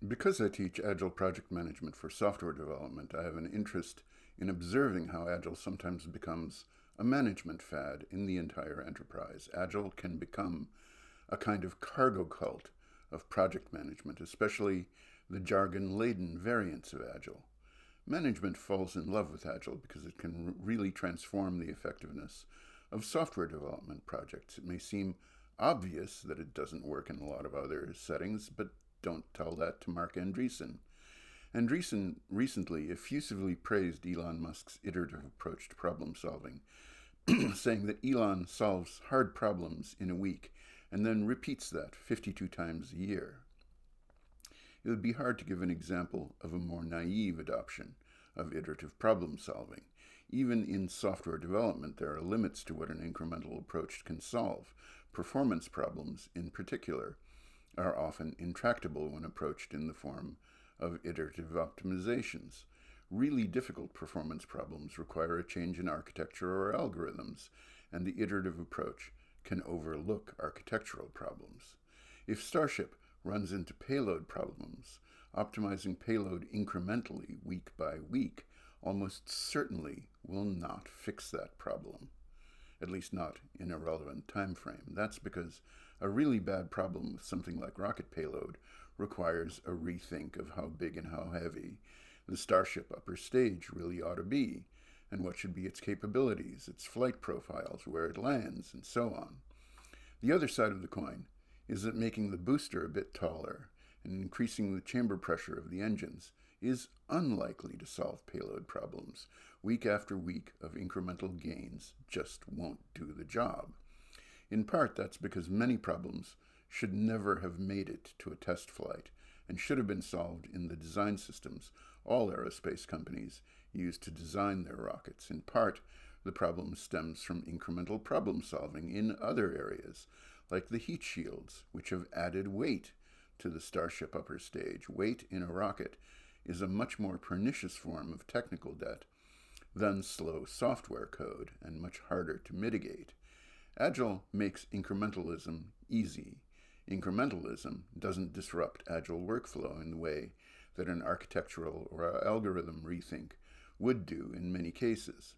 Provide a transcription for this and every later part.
Because I teach Agile project management for software development, I have an interest in observing how Agile sometimes becomes a management fad in the entire enterprise. Agile can become a kind of cargo cult of project management, especially the jargon-laden variants of Agile. Management falls in love with Agile because it can really transform the effectiveness of software development projects. It may seem obvious that it doesn't work in a lot of other settings, but don't tell that to Mark Andreessen. Andreessen recently effusively praised Elon Musk's iterative approach to problem solving, saying that Elon solves hard problems in a week and then repeats that 52 times a year. It would be hard to give an example of a more naive adoption of iterative problem solving. Even in software development, there are limits to what an incremental approach can solve. Performance problems, in particular, are often intractable when approached in the form of iterative optimizations. Really difficult performance problems require a change in architecture or algorithms, and the iterative approach can overlook architectural problems. If Starship runs into payload problems, optimizing payload incrementally week by week almost certainly will not fix that problem, at least not in a relevant time frame. That's because a really bad problem with something like rocket payload requires a rethink of how big and how heavy the Starship upper stage really ought to be, and what should be its capabilities, its flight profiles, where it lands, and so on. The other side of the coin is that making the booster a bit taller and increasing the chamber pressure of the engines is unlikely to solve payload problems. Week after week of incremental gains just won't do the job. In part, that's because many problems should never have made it to a test flight and should have been solved in the design systems all aerospace companies use to design their rockets. In part, the problem stems from incremental problem solving in other areas, like the heat shields, which have added weight to the Starship upper stage. Weight in a rocket is a much more pernicious form of technical debt than slow software code and much harder to mitigate. Agile makes incrementalism easy. Incrementalism doesn't disrupt Agile workflow in the way that an architectural or algorithm rethink would do in many cases.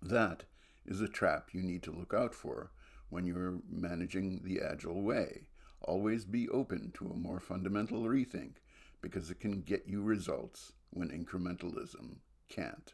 That is a trap you need to look out for when you're managing the Agile way. Always be open to a more fundamental rethink because it can get you results when incrementalism can't.